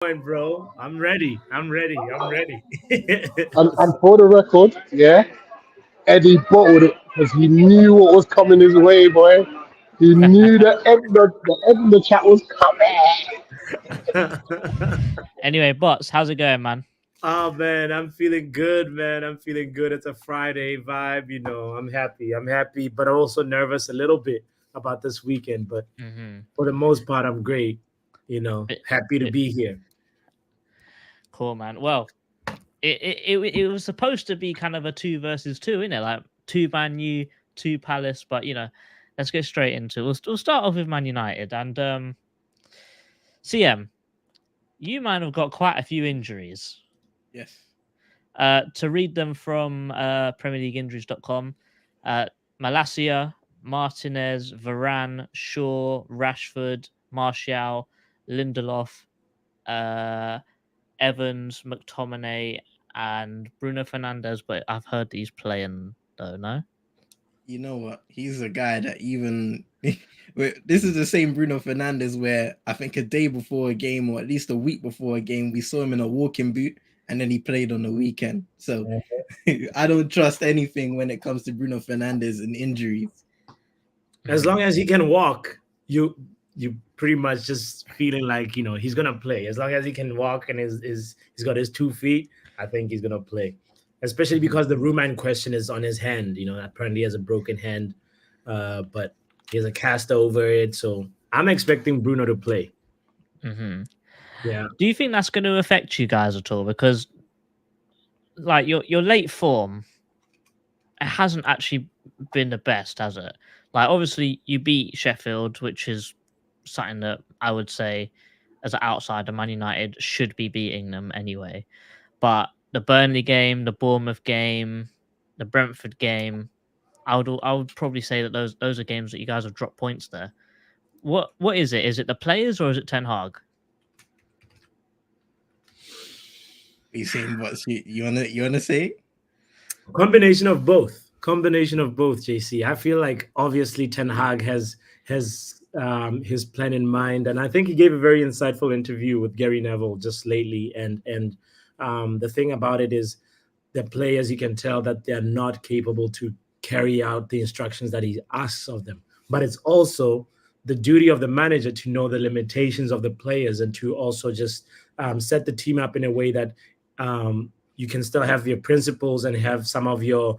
going, bro? I'm ready. I'm ready. I'm ready. And for the record, yeah, Eddie bottled it because he knew what was coming his way, boy. He knew the end of the chat was coming. Anyway, bots, how's it going, man? Oh man, I'm feeling good, man. I'm feeling good. It's a Friday vibe, I'm happy. I'm happy, but also nervous a little bit about this weekend. But Mm-hmm. for the most part, I'm great. It, Happy to it, be here. cool, man. Well, it was supposed to be kind of a two versus two, innit? Like two Man U, two Palace. But let's go straight into. We'll start off with Man United and CM. You man have got quite a few injuries. Yes. To read them from PremierLeagueInjuries.com, Malacia, Martinez, Varane, Shaw, Rashford, Martial, Lindelof, uh, Evans, McTominay, and Bruno Fernandes. But I've heard he's playing though. No. You know what? He's a guy that even this is the same Bruno Fernandez where I think a day before a game or at least a week before a game we saw him in a walking boot and then he played on the weekend. So I don't trust anything when it comes to Bruno Fernandez and injuries. As long as he can walk, you pretty much just feeling like he's gonna play. As long as he can walk and he's got his 2 feet, I think he's gonna play. Especially because the Ruman question is on his hand. Apparently he has a broken hand, but he has a cast over it. So I'm expecting Bruno to play. Mm-hmm. Yeah. Do you think that's going to affect you guys at all? Because like your late form, it hasn't actually been the best, has it? Like obviously you beat Sheffield, which is something that I would say as an outsider, Man United should be beating them anyway. But the Burnley game, the Bournemouth game, the Brentford game, I would probably say that those are games that you guys have dropped points there. What is it? Is it the players or is it Ten Hag? You saying what you wanna say? Combination of both. Combination of both, JC. I feel like obviously Ten Hag has his plan in mind, and I think he gave a very insightful interview with Gary Neville just lately. And the thing about it is, the players, you can tell that they're not capable to carry out the instructions that he asks of them. But it's also the duty of the manager to know the limitations of the players and to also just set the team up in a way that you can still have your principles and have some of your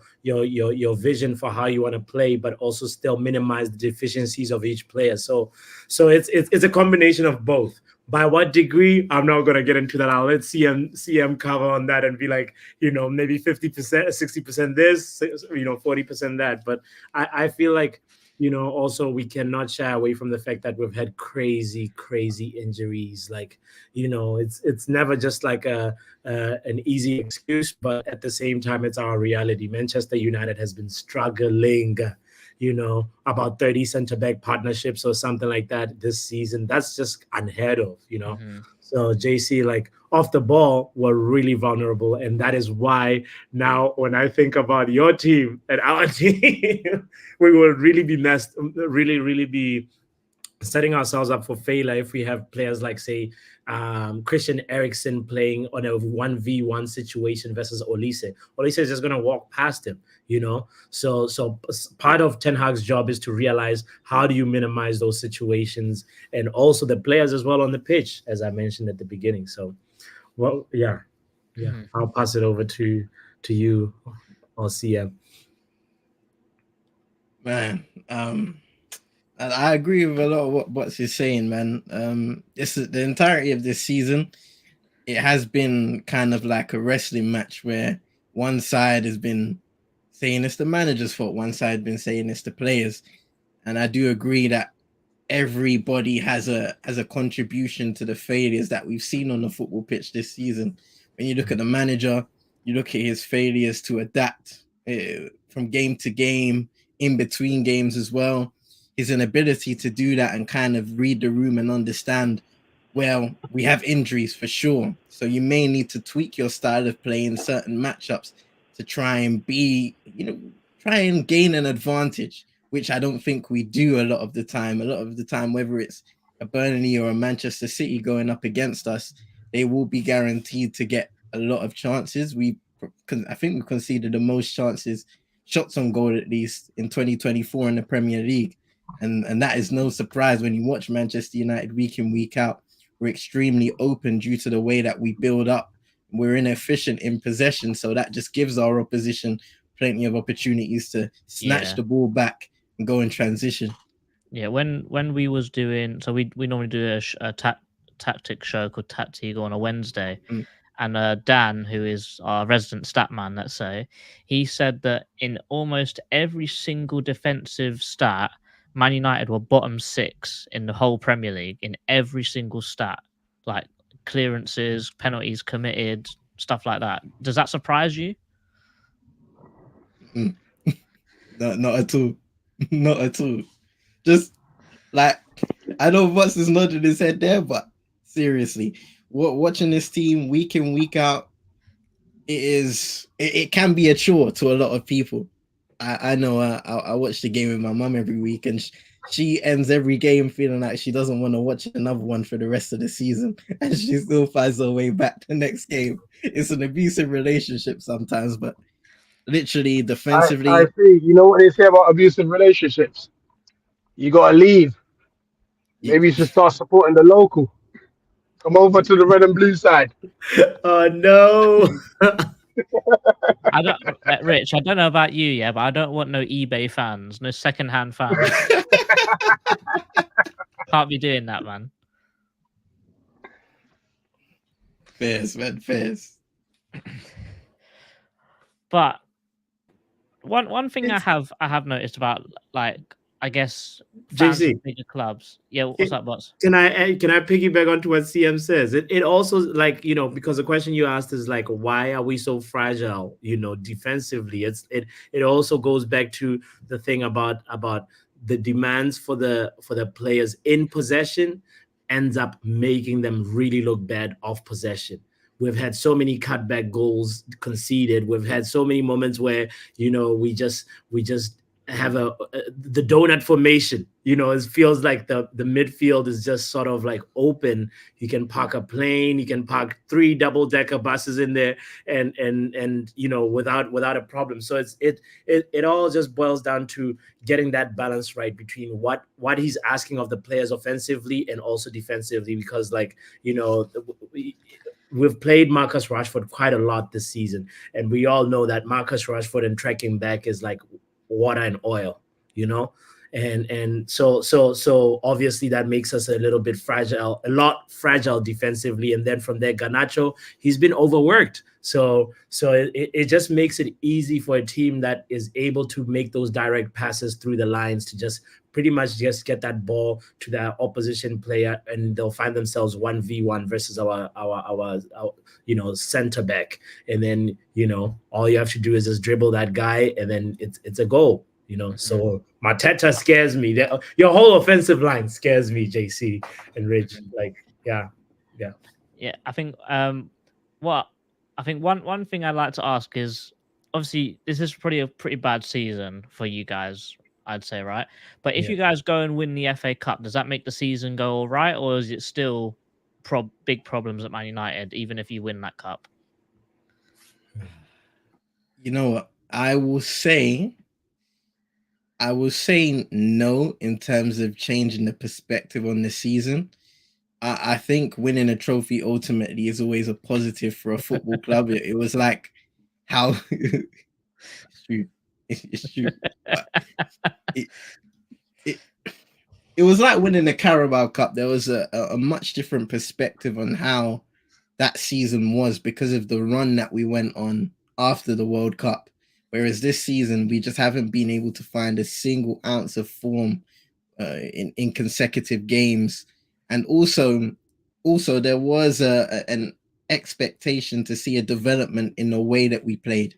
vision for how you want to play, but also still minimize the deficiencies of each player. So it's a combination of both. By what degree, I'm not going to get into that. I'll let CM cover on that and be like, maybe 50%, 60% this, 40% that. But I feel like, also we cannot shy away from the fact that we've had crazy injuries. Like, it's never just like an easy excuse, but at the same time, it's our reality. Manchester United has been struggling, about 30 center back partnerships or something like that this season. That's just unheard of. Mm-hmm. So JC, like off the ball, were really vulnerable, and that is why now when I think about your team and our team, we will really be really be setting ourselves up for failure if we have players like, say, Christian Eriksen playing on a 1v1 situation versus Olise. Olise is just going to walk past him. So part of Ten Hag's job is to realize how do you minimize those situations, and also the players as well on the pitch, as I mentioned at the beginning. So, well, yeah. Mm-hmm. I'll pass it over to you or CM. Man, and I agree with a lot of what she's saying, man. This is the entirety of this season. It has been kind of like a wrestling match where one side has been saying it's the manager's fault, one side been saying it's the players, and I do agree that everybody has a contribution to the failures that we've seen on the football pitch this season. When you look at the manager, you look at his failures to adapt from game to game, in between games as well. His inability to do that and kind of read the room and understand. Well, we have injuries for sure, so you may need to tweak your style of play in certain matchups to try and try and gain an advantage, which I don't think we do a lot of the time. A lot of the time, whether it's a Burnley or a Manchester City going up against us, they will be guaranteed to get a lot of chances. I think we conceded the most shots on goal at least in 2024 in the Premier League. And that is no surprise when you watch Manchester United week in, week out. We're extremely open due to the way that we build up. We're inefficient in possession, so that just gives our opposition plenty of opportunities to snatch the ball back and go in transition. Yeah, when we was doing, so we normally do a tactic show called Tactical on a Wednesday, and Dan, who is our resident stat man, let's say, he said that in almost every single defensive stat, Man United were bottom 6 in the whole Premier League in every single stat, like clearances, penalties committed, stuff like that. Does that surprise you? No, not at all. Not at all. Just like, I know Butts is nodding his head there, but seriously, watching this team week in, week out, it can be a chore to a lot of people. I know I watch the game with my mum every week, and she ends every game feeling like she doesn't want to watch another one for the rest of the season, and she still finds her way back the next game. It's an abusive relationship sometimes, but literally defensively. I see. You know what they say about abusive relationships? You gotta leave. Maybe you should start supporting the local. Come over to the red and blue side. Oh no. I don't, Rich. I don't know about you, yeah, but I don't want no eBay fans, no secondhand fans. Can't be doing that, man. Fairs, man, fairs. But one thing I have noticed about, like, I guess fans JC. of bigger clubs. Yeah, what's up, boss? Can I piggyback onto what CM says? It also, like, you know, because the question you asked is like, why are we so fragile, you know, defensively? It also goes back to the thing about the demands for the players in possession ends up making them really look bad off possession. We've had so many cutback goals conceded. We've had so many moments where, you know, we just have the donut formation. You know, it feels like the midfield is just sort of like open. You can park a plane, you can park 3 double-decker buses in there, and you know, without a problem. So it all just boils down to getting that balance right between what he's asking of the players offensively and also defensively, because, like, you know, we've played Marcus Rashford quite a lot this season, and we all know that Marcus Rashford and tracking back is like water and oil, you know, and so obviously that makes us a little bit fragile, a lot fragile defensively. And then from there, Garnacho, he's been overworked, so it just makes it easy for a team that is able to make those direct passes through the lines to just pretty much just get that ball to the opposition player, and they'll find themselves 1v1 versus our you know, center back, and then, you know, all you have to do is just dribble that guy, and then it's a goal, you know. So Mateta scares me. Your whole offensive line scares me, JC and Rich. Like, yeah. I think one thing I'd like to ask is, obviously this is probably a pretty bad season for you guys, I'd say, right? But if you guys go and win the FA Cup, does that make the season go all right, or is it still big problems at Man United even if you win that cup? You know what? I will say no in terms of changing the perspective on the season. I think winning a trophy ultimately is always a positive for a football club. It was like how it's true. It's true. It was like winning the Carabao Cup. There was a much different perspective on how that season was because of the run that we went on after the World Cup. Whereas this season, we just haven't been able to find a single ounce of form in consecutive games. And also there was an expectation to see a development in the way that we played.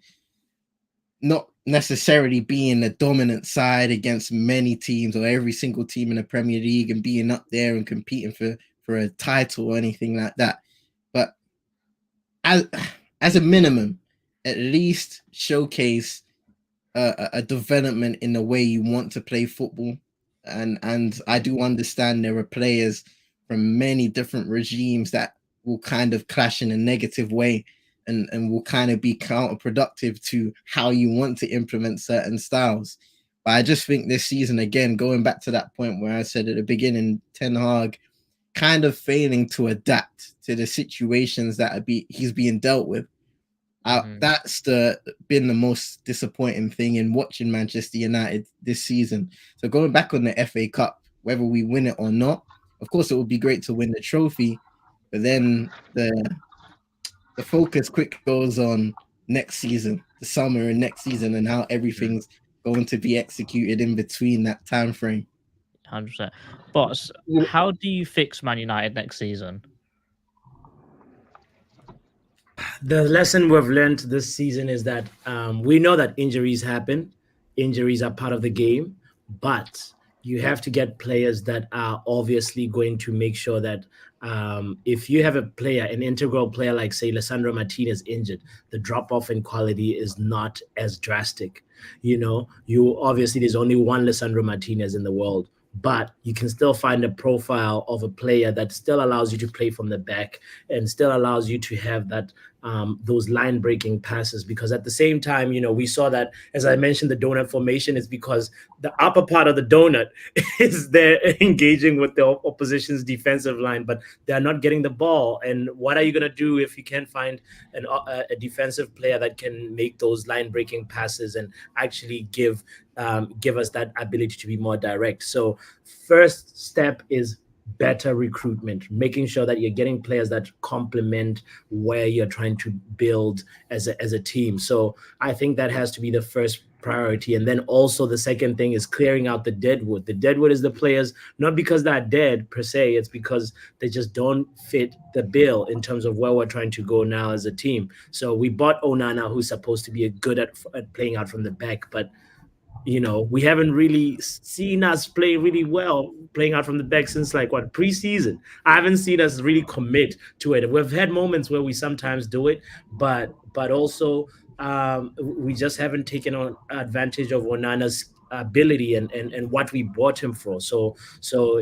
Not necessarily being a dominant side against many teams or every single team in the Premier League and being up there and competing for a title or anything like that. But as a minimum, at least showcase a development in the way you want to play football. And I do understand there are players from many different regimes that will kind of clash in a negative way and will kind of be counterproductive to how you want to implement certain styles. But I just think this season, again, going back to that point where I said at the beginning, Ten Hag kind of failing to adapt to the situations that he's being dealt with. That's been the most disappointing thing in watching Manchester United this season. So going back on the FA Cup, whether we win it or not, of course it would be great to win the trophy, but then the focus quick goes on next season, the summer and next season, and how everything's going to be executed in between that time frame. 100%. Boss, how do you fix Man United next season? The lesson we've learned this season is that we know that injuries happen. Injuries are part of the game, but you have to get players that are obviously going to make sure that if you have a player, an integral player like, say, Lisandro Martinez injured, the drop-off in quality is not as drastic. Obviously there's only one Lisandro Martinez in the world, but you can still find a profile of a player that still allows you to play from the back and still allows you to have that those line breaking passes, because at the same time, we saw that, as I mentioned, the donut formation is because the upper part of the donut is there engaging with the opposition's defensive line, but they're not getting the ball. And what are you going to do if you can't find a defensive player that can make those line breaking passes and actually give us that ability to be more direct? So first step is better recruitment, making sure that you're getting players that complement where you're trying to build as a team. So I think that has to be the first priority. And then also the second thing is clearing out the deadwood. The deadwood is the players, not because they're dead per se, it's because they just don't fit the bill in terms of where we're trying to go now as a team. So we bought Onana, who's supposed to be good at playing out from the back, but we haven't really seen us play really well playing out from the back since preseason. I haven't seen us really commit to it. We've had moments where we sometimes do it, but also we just haven't taken on advantage of Onana's ability and what we bought him for. So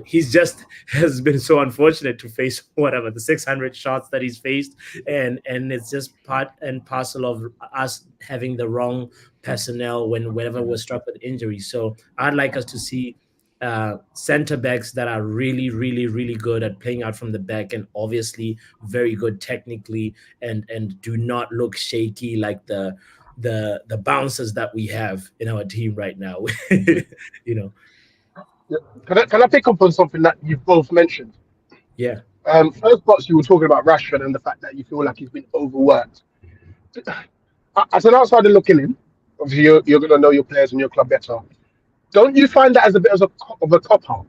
he's just has been so unfortunate to face the 600 shots that he's faced, and it's just part and parcel of us having the wrong personnel whenever we're struck with injuries. So I'd like us to see center backs that are really, really, really good at playing out from the back, and obviously very good technically, and do not look shaky like the bouncers that we have in our team right now. Can I pick up on something that you've both mentioned? Yeah. First, Box, you were talking about Rashford and the fact that you feel like he's been overworked. As an outsider looking in, obviously you're going to know your players and your club better. Don't you find that as a bit of a cop-out?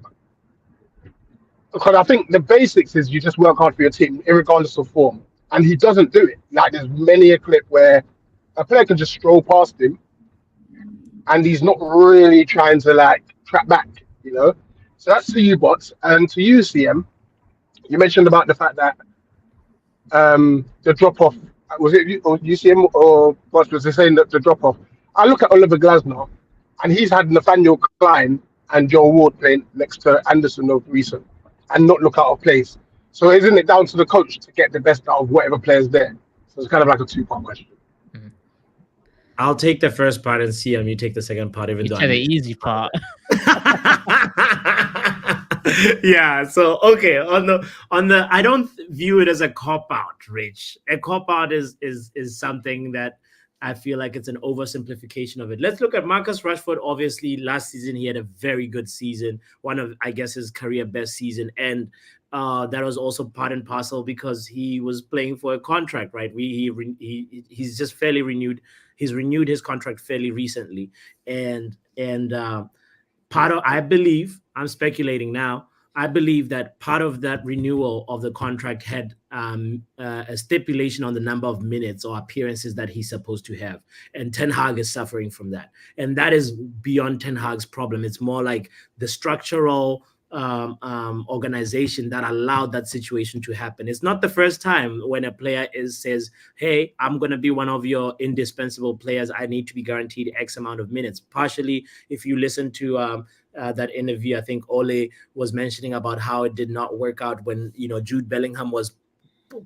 Because I think the basics is you just work hard for your team, regardless of form. And he doesn't do it. Like, there's many a clip where a player can just stroll past him and he's not really trying to track back, So that's to you, Bots. And to you, CM, you mentioned about the fact that the drop-off, was it UCM or Bots was saying that the drop-off? I look at Oliver Glasner, and he's had Nathaniel Klein and Joe Ward playing next to Anderson of recent and not look out of place. So isn't it down to the coach to get the best out of whatever player's there? So it's kind of like a two-part question. I'll take the first part and CM, you take the second part, even though the easy part. Yeah. So okay, on the I don't view it as a cop-out, Rich. A cop-out is something that I feel like it's an oversimplification of it. Let's look at Marcus Rashford. Obviously, last season he had a very good season, one of, I guess, his career best season, and that was also part and parcel because he was playing for a contract, right? He's just fairly renewed. He's renewed his contract fairly recently, and part of, I believe, I'm speculating now, I believe that part of that renewal of the contract had a stipulation on the number of minutes or appearances that he's supposed to have. And Ten Hag is suffering from that. And that is beyond Ten Hag's problem. It's more like the structural organization that allowed that situation to happen. It's not the first time when a player says, hey, I'm going to be one of your indispensable players. I need to be guaranteed X amount of minutes. Partially, if you listen to that interview, I think Ole was mentioning about how it did not work out when, Jude Bellingham was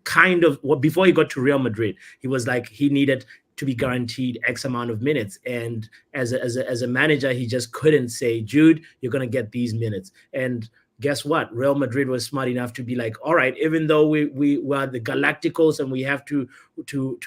kind of, well, before he got to Real Madrid, he was like he needed to be guaranteed X amount of minutes, and as a manager, he just couldn't say, Jude, you're gonna get these minutes. And guess what? Real Madrid was smart enough to be like, all right, even though we are the Galacticos and we have to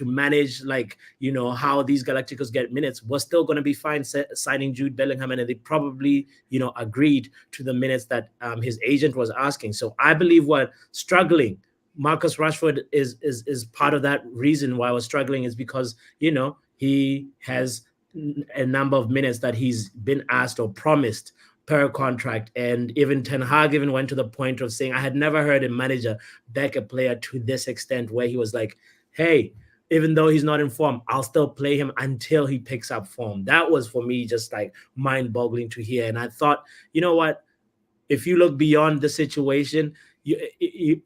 manage, like, you know, how these Galacticos get minutes, we're still going to be fine signing Jude Bellingham. And they probably, you know, agreed to the minutes that his agent was asking. So I believe we're struggling. Marcus Rashford is part of that reason why we're struggling, is because, you know, he has a number of minutes that he's been asked or promised per contract. And even Ten Hag even went to the point of saying, I had never heard a manager back a player to this extent, where he was like, hey, even though he's not in form, I'll still play him until he picks up form. That was, for me, just like mind-boggling to hear. And I thought, you know what, if you look beyond the situation, you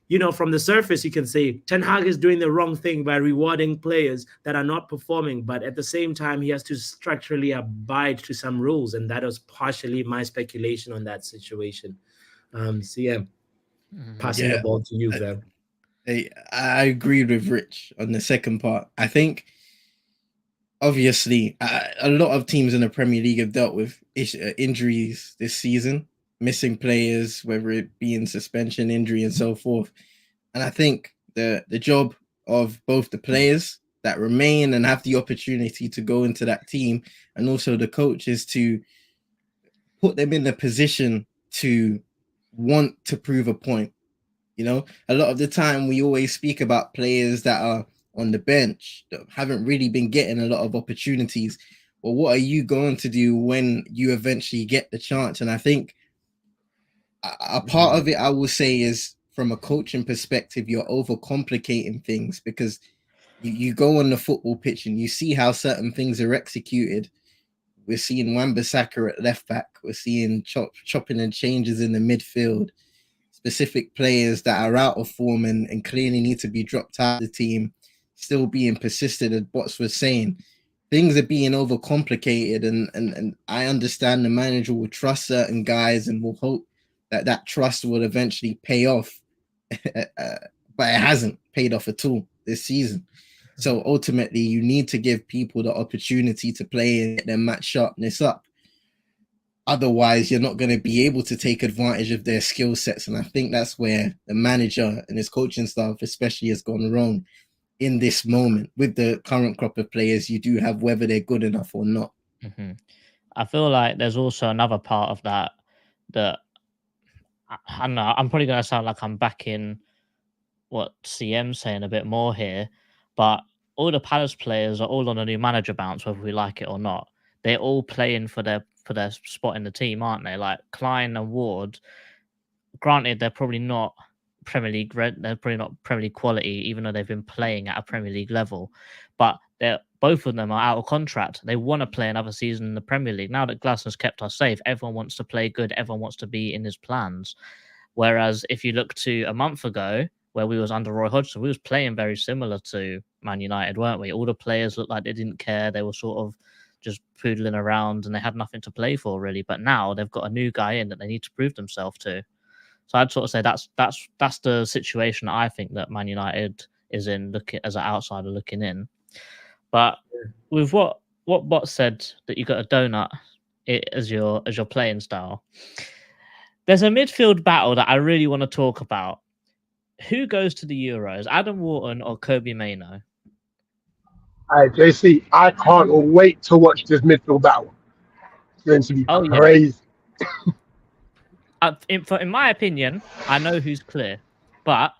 know, from the surface, you can say Ten Hag is doing the wrong thing by rewarding players that are not performing. But at the same time, he has to structurally abide to some rules. And that was partially my speculation on that situation. So, yeah, passing the ball to you, Val. I agreed with Rich on the second part. I think, obviously, a lot of teams in the Premier League have dealt with injuries this season, missing players, whether it be in suspension, injury, and so forth. And I think the job of both the players that remain and have the opportunity to go into that team, and also the coach, is to put them in the position to want to prove a point. You know, a lot of the time we always speak about players that are on the bench that haven't really been getting a lot of opportunities. Well, what are you going to do when you eventually get the chance? And I think a part of it, I will say, is from a coaching perspective, you're overcomplicating things, because you go on the football pitch and you see how certain things are executed. We're seeing Wan-Bissaka at left back. We're seeing chopping and changes in the midfield. Specific players that are out of form and clearly need to be dropped out of the team, still being persistent, as Bots was saying. Things are being overcomplicated, and I understand the manager will trust certain guys and will hope that trust will eventually pay off. But it hasn't paid off at all this season. So ultimately, you need to give people the opportunity to play and get their match sharpness up. Otherwise, you're not going to be able to take advantage of their skill sets. And I think that's where the manager and his coaching staff especially has gone wrong in this moment with the current crop of players you do have, whether they're good enough or not. Mm-hmm. I feel like there's also another part of that I don't know, I'm probably going to sound like I'm backing what CM's saying a bit more here, but all the Palace players are all on a new manager bounce, whether we like it or not. They're all playing for their spot in the team, aren't they? Like Klein and Ward, granted, they're probably not Premier League, they're probably not Premier League quality, even though they've been playing at a Premier League level. But both of them are out of contract. They want to play another season in the Premier League. Now that Glasner's kept us safe, everyone wants to play good. Everyone wants to be in his plans. Whereas if you look to a month ago, where we was under Roy Hodgson, we was playing very similar to Man United, weren't we? All the players looked like they didn't care. They were sort of just poodling around and they had nothing to play for, really. But now they've got a new guy in that they need to prove themselves to. So I'd sort of say that's the situation I think that Man United is in, looking as an outsider looking in. But with what Bot said, that you got a donut as your playing style, there's a midfield battle that I really want to talk about. Who goes to the Euros, Adam Wharton or Kobe Mainoo? All right, JC, I can't wait to watch this midfield battle. It's going to be crazy. In my opinion, I know who's clear, but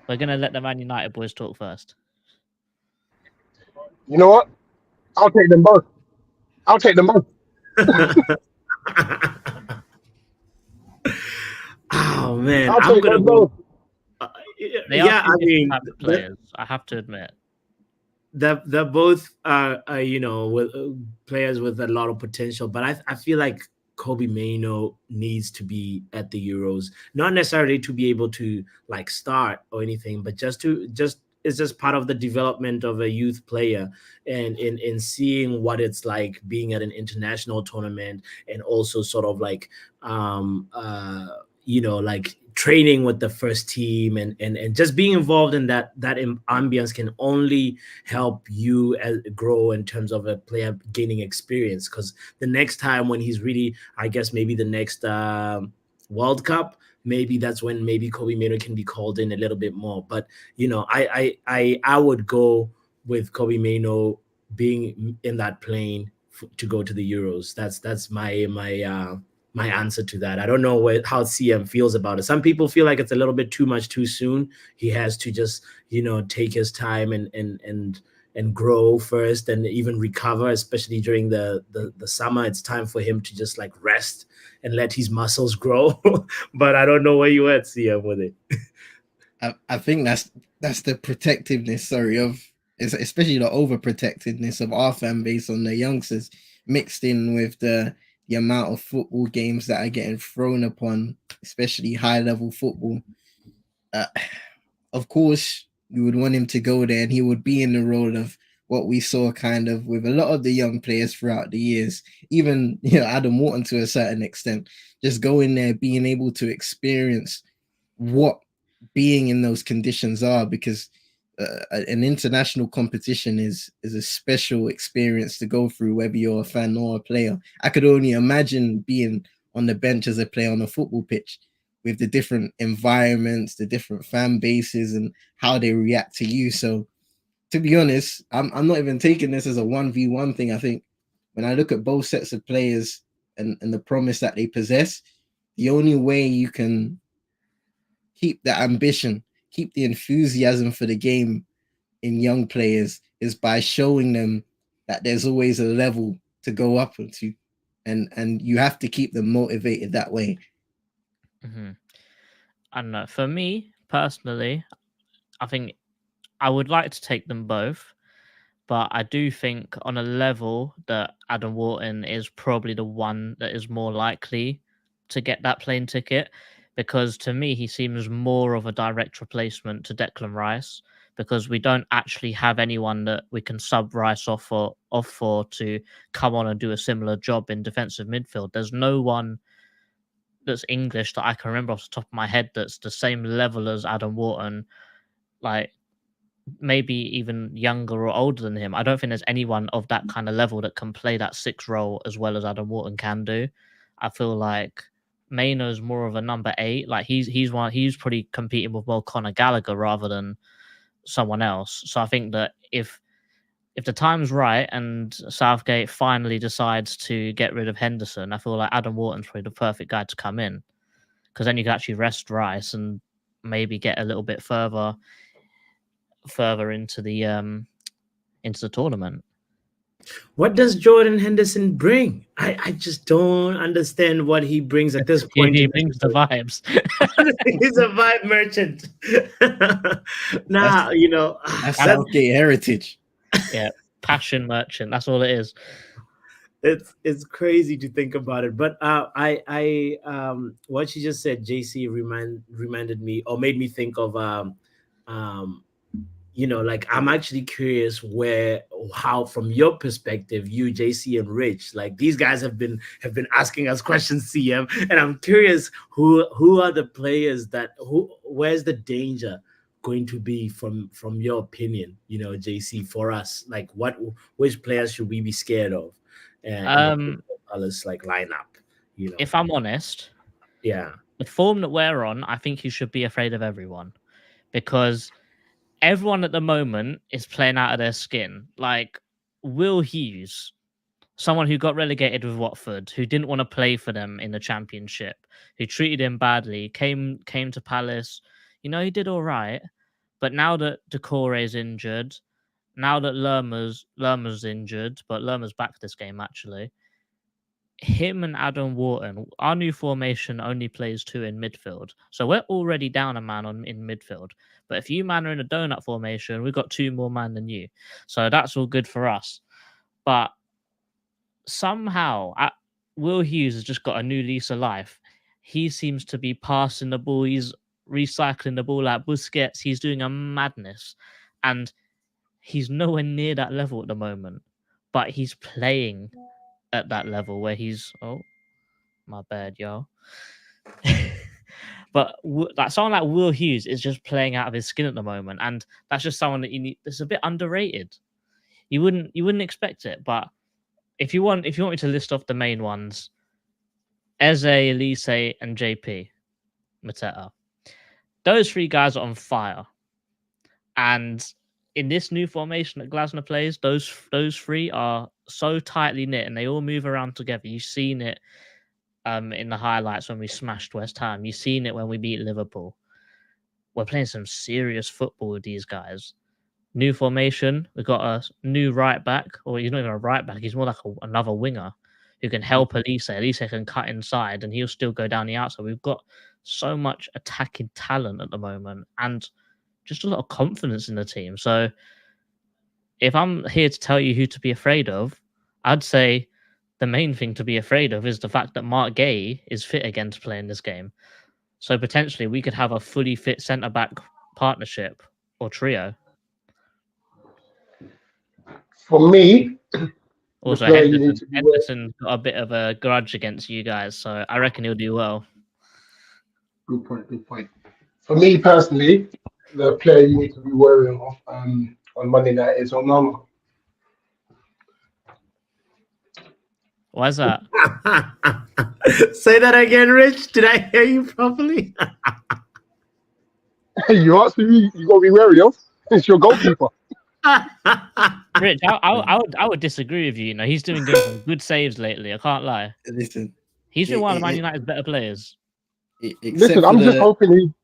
we're going to let the Man United boys talk first. You know what? I'll take them both. Oh, man. I'm going to go. Yeah, I mean, players, I have to admit. They're both, with players with a lot of potential, but I feel like Kobe Mainoo needs to be at the Euros, not necessarily to be able to like start or anything, but it's just part of the development of a youth player, and in seeing what it's like being at an international tournament, and also sort of like like training with the first team and just being involved in that ambience can only help you grow in terms of a player gaining experience. Because the next time when he's really, I guess maybe the next World Cup, maybe that's when maybe Kobbie Mainoo can be called in a little bit more. But I would go with Kobbie Mainoo being in that plane to go to the Euros. That's my answer to that. I don't know how CM feels about it. Some people feel like it's a little bit too much too soon. He has to just take his time and grow first and even recover, especially during the summer. It's time for him to just like rest and let his muscles grow. But I don't know where you at, CM, with it. I think that's the protectiveness, especially the overprotectiveness of our fan base on the youngsters, mixed in with the amount of football games that are getting thrown upon, especially high level football. Of course, you would want him to go there, and he would be in the role of what we saw kind of with a lot of the young players throughout the years, even Adam Wharton to a certain extent, just going there, being able to experience what being in those conditions are, because an international competition is a special experience to go through, whether you're a fan or a player. I could only imagine being on the bench as a player on a football pitch with the different environments, the different fan bases, and how they react to you. So to be honest, I'm not even taking this as a 1v1 thing. I think when I look at both sets of players and the promise that they possess, the only way you can keep the ambition, keep the enthusiasm for the game in young players is by showing them that there's always a level to go up into, and you have to keep them motivated that way. Mm-hmm. I don't know. For me personally, I think I would like to take them both, but I do think on a level that Adam Wharton is probably the one that is more likely to get that plane ticket, because to me he seems more of a direct replacement to Declan Rice, because we don't actually have anyone that we can sub Rice off for to come on and do a similar job in defensive midfield. There's no one that's English that I can remember off the top of my head that's the same level as Adam Wharton, like maybe even younger or older than him. I don't think there's anyone of that kind of level that can play that 6 role as well as Adam Wharton can do. I feel like Mainoo's more of a number 8. Like he's probably competing with more Conor Gallagher rather than someone else. So I think that if the time's right and Southgate finally decides to get rid of Henderson, I feel like Adam Wharton's probably the perfect guy to come in, because then you can actually rest Rice and maybe get a little bit further into the tournament. What does Jordan Henderson bring? I just don't understand what he brings at this point. He brings the vibes. He's a vibe merchant. That's Southgate heritage. Yeah, passion merchant. That's all it is. It's crazy to think about it, but I what you just said, JC, reminded me or made me think of like I'm actually curious how from your perspective, you, JC, and Rich, like these guys have been asking us questions, CM, and I'm curious who are the players where's the danger going to be from your opinion, JC, for us, like which players should we be scared of? And Palace like lineup, If I'm honest, yeah, the form that we're on, I think you should be afraid of everyone, because everyone at the moment is playing out of their skin. Like Will Hughes, someone who got relegated with Watford, who didn't want to play for them in the Championship, who treated him badly, came to Palace. He did all right, but now that Doucouré is injured, now that Lerma's injured, but Lerma's back this game actually, him and Adam Wharton, our new formation only plays 2 in midfield. So we're already down a man in midfield. But if you man are in a donut formation, we've got 2 more man than you. So that's all good for us. But somehow, Will Hughes has just got a new lease of life. He seems to be passing the ball. He's recycling the ball like Busquets. He's doing a madness. And he's nowhere near that level at the moment. But he's playing at that level where he's... Oh, my bad, y'all. But like someone like Will Hughes is just playing out of his skin at the moment, and that's just someone that you need. That's a bit underrated. You wouldn't expect it, but if you want me to list off the main ones, Eze, Elise, and JP Mateta, those three guys are on fire. And in this new formation that Glasner plays, those three are so tightly knit, and they all move around together. You've seen it in the highlights when we smashed West Ham. You've seen it when we beat Liverpool. We're playing some serious football with these guys. New formation. We've got a new right back, or he's not even a right back. He's more like another winger who can help Elise. Elise can cut inside, and he'll still go down the outside. We've got so much attacking talent at the moment, and just a lot of confidence in the team. So if I'm here to tell you who to be afraid of, I'd say the main thing to be afraid of is the fact that Mark Gay is fit again to play in this game. So potentially we could have a fully fit centre-back partnership or trio. For me, Also, player you need to be Henderson's got a bit of a grudge against you guys, so I reckon he'll do well. good point. For me personally, the player you need to be wary of on Monday night is Onana. Why is that? Say that again, Rich. Did I hear you properly? You asked me, you got to be wary of. It's your goalkeeper. Rich, I would disagree with you. You know, he's doing good saves lately. I can't lie. Listen, He's been one of Man United's better players. Listen, I'm just hoping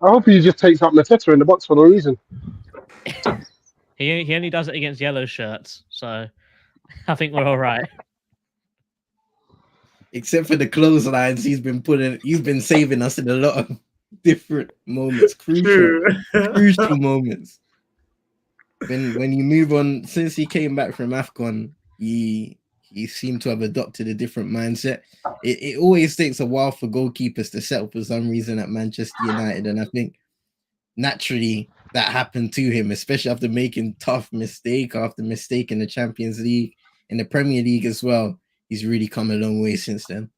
I hope he just takes out Mateta in the box for no reason. He only does it against yellow shirts, so I think we're all right. Except for the clotheslines, he's been saving us in a lot of different moments, crucial moments. When you move on, since he came back from AFCON, he seemed to have adopted a different mindset. It always takes a while for goalkeepers to settle for some reason at Manchester United, and I think naturally that happened to him, especially after making tough mistake after mistake in the Champions League, in the Premier League as well. He's really come a long way since then.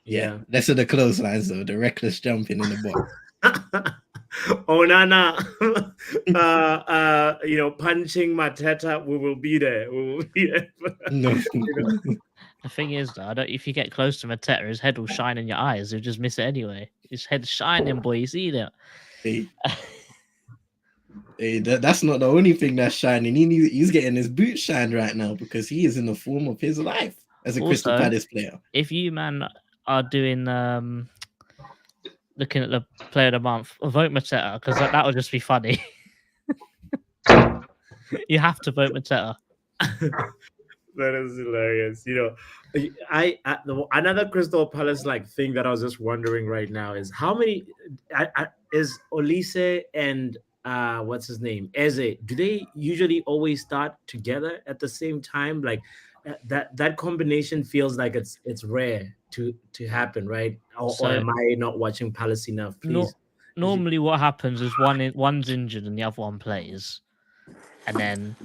Yeah. Less of the clotheslines though, the reckless jumping in the box. Onana, punching Mateta, we will be there. No. The thing is, though, if you get close to Mateta, his head will shine in your eyes. You'll just miss it anyway. His head's shining, boy. You see that? Hey, that's not the only thing that's shining. He's getting his boots shined right now because he is in the form of his life as a Crystal Palace player. If you, man, are doing looking at the player of the month, vote Mateta, because that would just be funny. You have to vote Mateta. That is hilarious. You know, another Crystal Palace like thing that I was just wondering right now is how many is Olise and what's his name, Eze? Do they usually always start together at the same time? Like that combination feels like it's rare to happen, right? Or am I not watching Palace enough? Please. Normally, what happens is one's injured and the other one plays, and then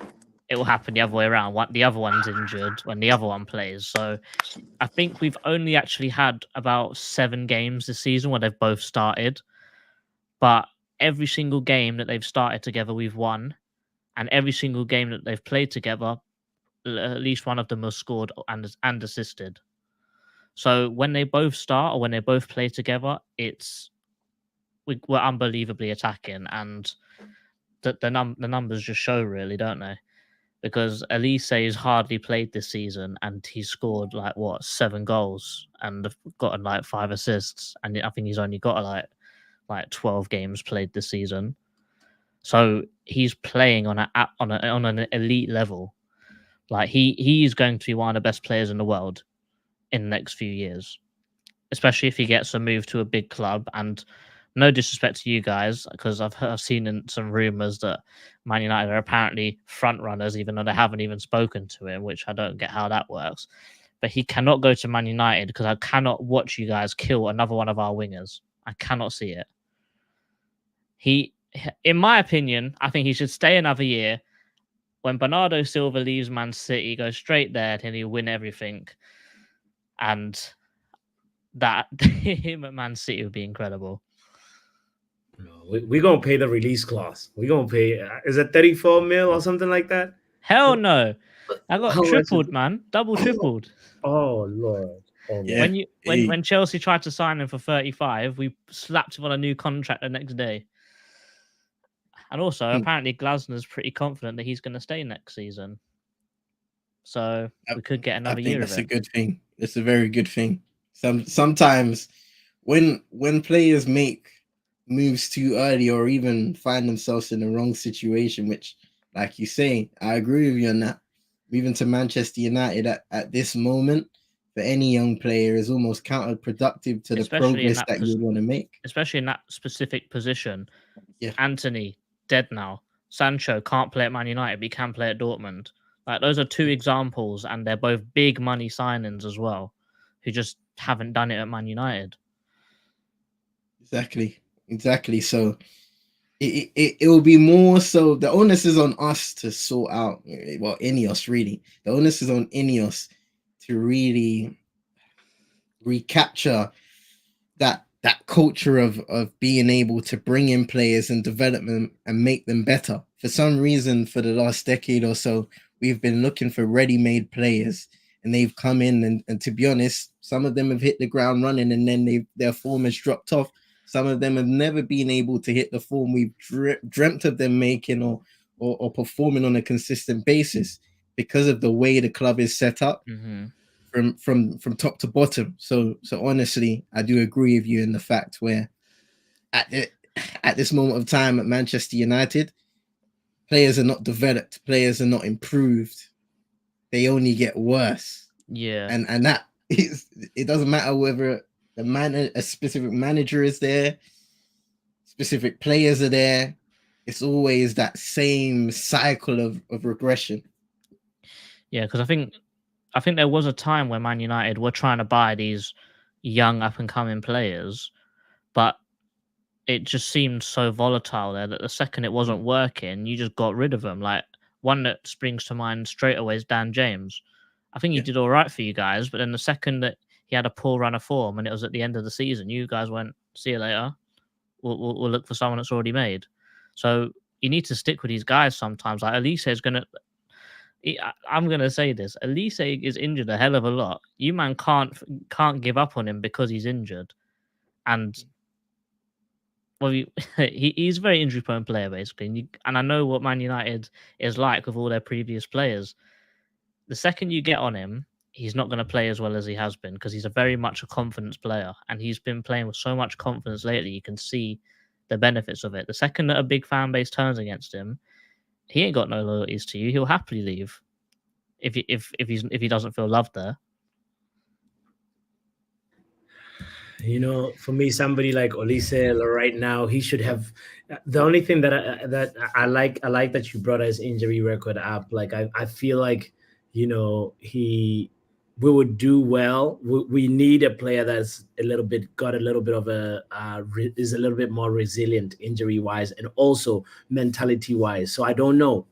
it will happen the other way around. The other one's injured when the other one plays. So I think we've only actually had about 7 games this season where they've both started, but every single game that they've started together, we've won, and every single game that they've played together, at least one of them has scored and assisted. So when they both start or when they both play together, we're unbelievably attacking, and the numbers just show, really, don't they? Because Elise has hardly played this season, and he's scored 7 goals and gotten 5 assists, and I think he's only got like 12 games played this season. So he's playing on an elite level. Like he is going to be one of the best players in the world in the next few years, especially if he gets a move to a big club. And no disrespect to you guys, because I've seen some rumors that Man United are apparently front runners, even though they haven't even spoken to him, which I don't get how that works. But he cannot go to Man United because I cannot watch you guys kill another one of our wingers. I cannot see it. In my opinion, I think he should stay another year. When Bernardo Silva leaves Man City, go straight there and he'll win everything. And that him at Man City would be incredible. No, we're gonna pay the release clause. We're gonna pay. Is it 34 mil or something like that? Hell no. I got How much is tripled, it? man. Double tripled. Oh Lord. Oh, Yeah. When Hey. when Chelsea tried to sign him for 35, we slapped him on a new contract the next day. And also, apparently, Glasner's pretty confident that he's going to stay next season. So we could get I another think year that's of a it. good thing. It's a very good thing. Sometimes when players make moves too early or even find themselves in the wrong situation, which, like you say, I agree with you on that. Moving to Manchester United at this moment for any young player is almost counterproductive to the Especially in progress that you would want to make. Especially in that specific position. Yeah. Anthony, dead now. Sancho can't play at Man United, but he can play at Dortmund. Like, those are two examples, and they're both big money signings as well, who just haven't done it at Man United. Exactly. So it will be more so the onus is on us to sort out, well, Ineos really. The onus is on Ineos to really recapture that culture of being able to bring in players and develop them and make them better. For some reason, for the last decade or so, we've been looking for ready-made players, and they've come in and to be honest, some of them have hit the ground running, and then their form has dropped off. Some of them have never been able to hit the form we've dreamt of them making or performing on a consistent basis because of the way the club is set up. Mm-hmm. From top to bottom. So honestly, I do agree with you in the fact where at this moment of time at Manchester United, players are not developed, players are not improved. They only get worse. Yeah. And that is, it doesn't matter whether a specific manager is there, specific players are there. It's always that same cycle of regression. Yeah, because I think there was a time where Man United were trying to buy these young up and coming players, but it just seemed so volatile there that the second it wasn't working, you just got rid of them. Like, one that springs to mind straight away is Dan James. I think he did all right for you guys, but then the second that he had a poor run of form and it was at the end of the season, you guys went, "See you later. We'll look for someone that's already made." So you need to stick with these guys sometimes. Like, Elise is gonna. I'm gonna say this: Elise is injured a hell of a lot. You man can't give up on him because he's injured, and well, he's a very injury prone player basically. And I know what Man United is like with all their previous players. The second you get on him, he's not going to play as well as he has been because he's a very much a confidence player, and he's been playing with so much confidence lately. You can see the benefits of it. The second that a big fan base turns against him, he ain't got no loyalties to you. He'll happily leave if he doesn't feel loved there. You know, for me, somebody like Olise right now, he should have. The only thing that I like that you brought his injury record up. Like, I feel like, you know, we would do well. We need a player that's got a little bit of is a little bit more resilient injury wise and also mentality wise. So I don't know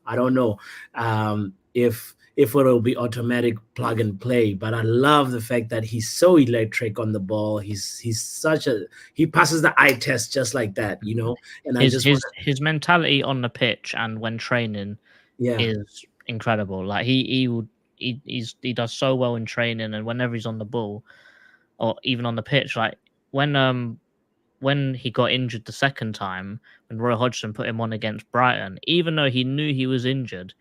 if it'll be automatic plug and play, but I love the fact that he's so electric on the ball. He passes the eye test just like that, you know. And his mentality on the pitch and when training is incredible. Like he does so well in training, and whenever he's on the ball or even on the pitch, like when he got injured the second time, when Roy Hodgson put him on against Brighton, even though he knew he was injured,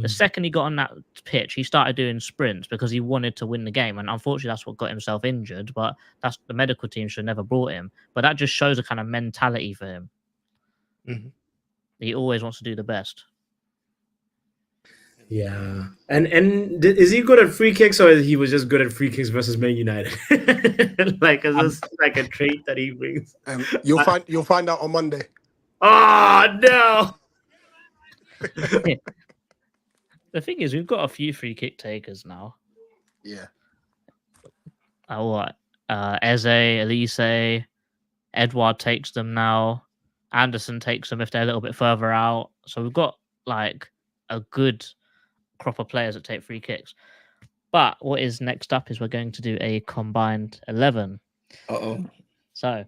the second he got on that pitch, he started doing sprints because he wanted to win the game. And unfortunately, that's what got himself injured. But that's the medical team should have never brought him. But that just shows a kind of mentality for him. Mm-hmm. He always wants to do the best. Yeah. And is he good at free kicks, or he was just good at free kicks versus Man United? Like, is this like a trait that he brings? You'll find out on Monday. Oh no. The thing is, we've got a few free kick takers now. Yeah. Eze, Elise, Edouard takes them now. Anderson takes them if they're a little bit further out. So we've got like a good crop of players that take free kicks. But what is next up is we're going to do a combined 11. Uh-oh. So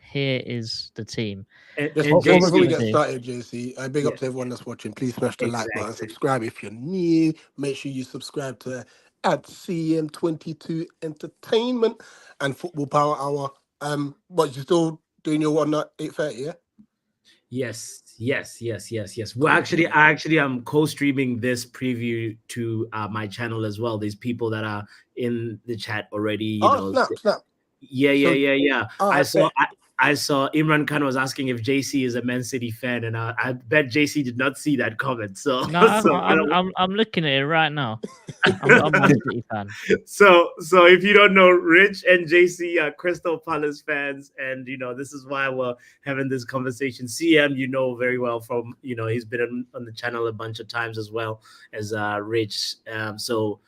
here is the team. And Just And before we JC, get JC. started, JC, big up Yeah. to everyone that's watching. Please smash the like button, Exactly. subscribe if you're new. Make sure you subscribe to at CM22 Entertainment and Football Power Hour. What you still doing your one at 8:30? Yeah. Yes. Well, actually, I'm co-streaming this preview to my channel as well. There's people that are in the chat already. You know, Snap. Yeah. Oh, I I saw. bet. I saw Imran Khan was asking if JC is a Man City fan, and I bet JC did not see that comment. So, No, so, I'm looking at it right now. I'm a City fan. so if you don't know, Rich and JC are Crystal Palace fans, and you know this is why we're having this conversation. CM, you know very well from he's been on the channel a bunch of times as well as Rich. So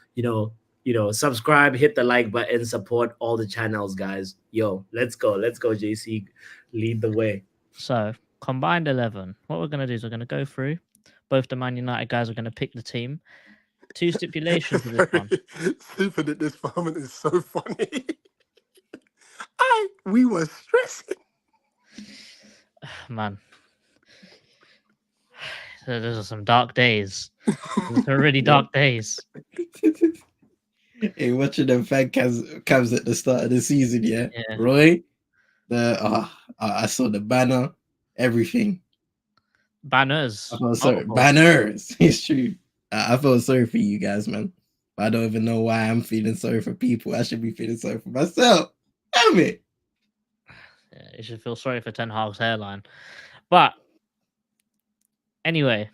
subscribe, hit the like button, support all the channels, guys. Yo, let's go, JC, lead the way. So combined 11. What we're gonna do is we're gonna go through. Both the Man United guys are gonna pick the team. 2 stipulations for this one. Stupid at this moment is so funny. We were stressing. Man, those are some dark days. Those are really dark days. Hey, watching them fan cams at the start of the season, yeah. Roy, I saw the banner, everything. Banners. I felt sorry. Banners. It's true. I felt sorry for you guys, man. But I don't even know why I'm feeling sorry for people. I should be feeling sorry for myself. Damn it. Yeah, you should feel sorry for Ten Hag's hairline. But anyway,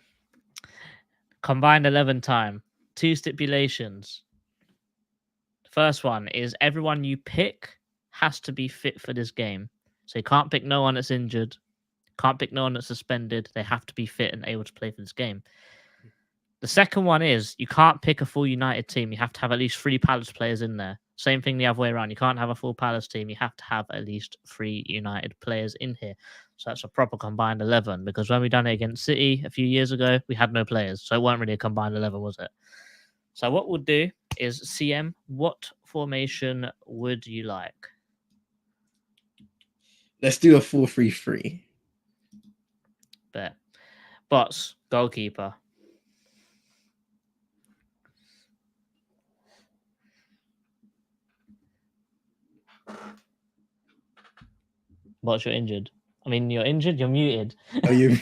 combined 11 time. 2 stipulations. First one is everyone you pick has to be fit for this game. So you can't pick no one that's injured. Can't pick no one that's suspended. They have to be fit and able to play for this game. The second one is you can't pick a full United team. You have to have at least 3 Palace players in there. Same thing the other way around. You can't have a full Palace team. You have to have at least 3 United players in here. So that's a proper combined 11. Because when we done it against City a few years ago, we had no players. So it weren't really a combined 11, was it? So what we'll do is, CM, what formation would you like? Let's do a 4-3-3. Bet. Bots, goalkeeper. Bots, you're injured. I mean, you're injured, you're muted. Are you?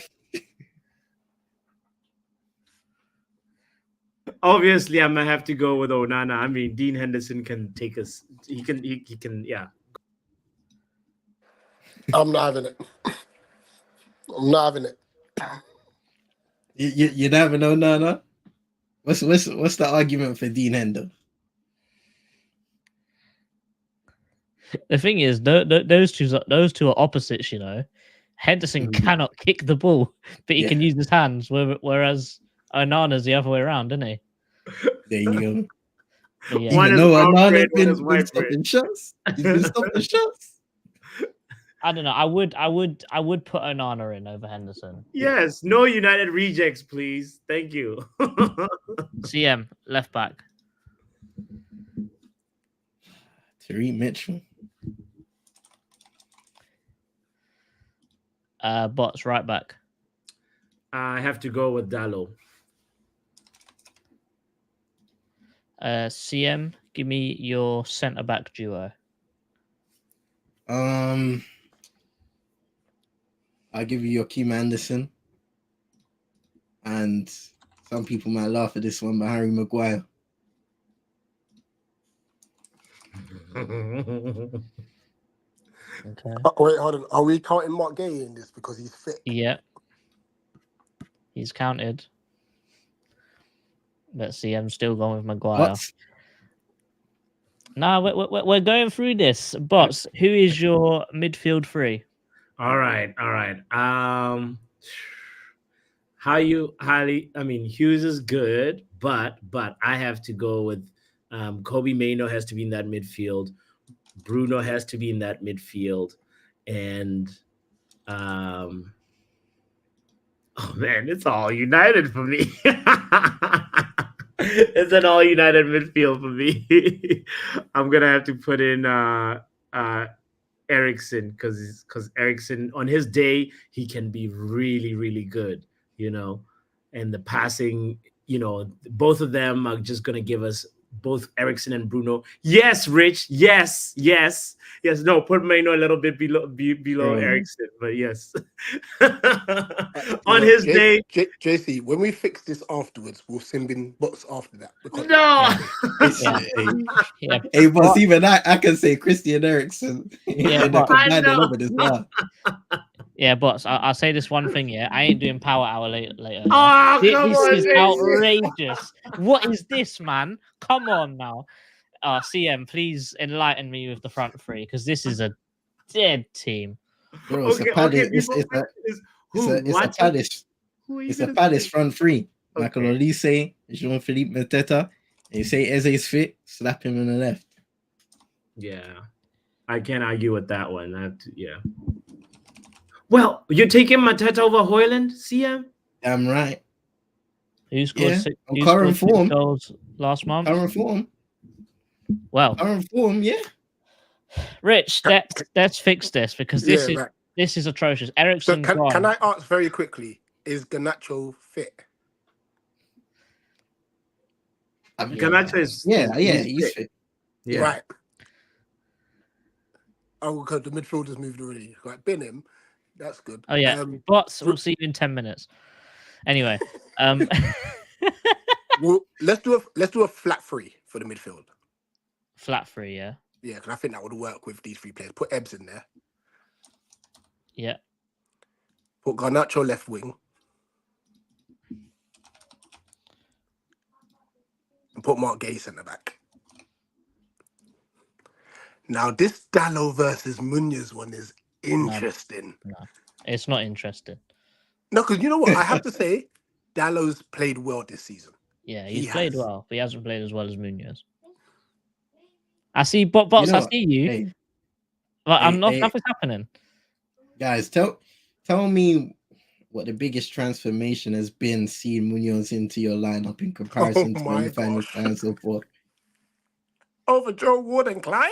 Obviously, I'm gonna have to go with Onana. I mean, Dean Henderson can take us. He can. Yeah. I'm not having it. I'm not having it. You never know, Nana. What's the argument for Dean Hendo? The thing is, those two are opposites. You know, Henderson cannot kick the ball, but he can use his hands. Whereas Onana's the other way around, isn't he? There you go. But yeah. One Even is though brown Onana's bread, one is been white stopping shots. He's been stopping shots. I don't know. I would put Onana in over Henderson. Yes. No United rejects, please. Thank you. CM left back. Tariq Mitchell. Bots right back. I have to go with Dallo. CM, give me your centre back duo. I'll give you Joachim Anderson. And some people might laugh at this one, but Harry Maguire. Okay. Wait, hold on. Are we counting Mark Gay in this because he's fit? Yeah. He's counted. Let's see. I'm still going with Maguire. What? No, we're going through this. Bots, who is your midfield 3? All right. Hughes is good, but I have to go with Kobe Mainoo has to be in that midfield. Bruno has to be in that midfield, and oh man, it's all United for me. It's an all United midfield for me. I'm gonna have to put in Ericsson, because Ericsson on his day he can be really really good, and the passing, both of them are just gonna give us, both Ericsson and Bruno. Yes, Rich. Yes. No, put Maino a little bit below Ericsson, but yes. On his day. JC, when we fix this afterwards, we'll send in bots after that. Because Yeah. Hey, boss, even I can say Christian Eriksen. Yeah, but- I know. Yeah, but I'll say this one thing. Yeah, I ain't doing power hour later. Oh, This come on, is JC. outrageous. What is this, man? Come on now. CM, please enlighten me with the front three, because this is a dead team. Bro, it's a Palace. It's a Palace front three. Michael Olise, Jean-Philippe Mateta. And you say Eze's fit, slap him in the left. Yeah, I can't argue with that one. Yeah. Well, you're taking Mateta over Hoyland, CM? Damn right. Who scored Yeah, six, on who current scored form. 6 goals last month? Current form. Well, Yeah. Rich, let's fix this, because this right. is atrocious. So Ericsson can I ask very quickly, is Garnacho fit? Garnacho is he's fit. yeah. Right. Oh, because the midfielders moved already. Right, bin him. That's good. Oh yeah, bots. We'll see you in 10 minutes. Anyway, Well, let's do a flat three for the midfield. flat three. Yeah, Yeah, because I think that would work with these three players. Put Ebbs in there. yeah. Put Garnacho left wing. And put Mark Gay centre back. Now, this Dallo versus Munoz one is interesting. It's not interesting. No, because you know what? I have to say, Dallo's played well this season. Yeah, He he's played has. well, but he hasn't played as well as Munoz. I see, bots. I see you. Hey, But I'm not. hey. Nothing's happening. guys, tell me what the biggest transformation has been seeing Munoz into your lineup in comparison to when my you find gosh. and so forth. Over Joe Ward and Clyde?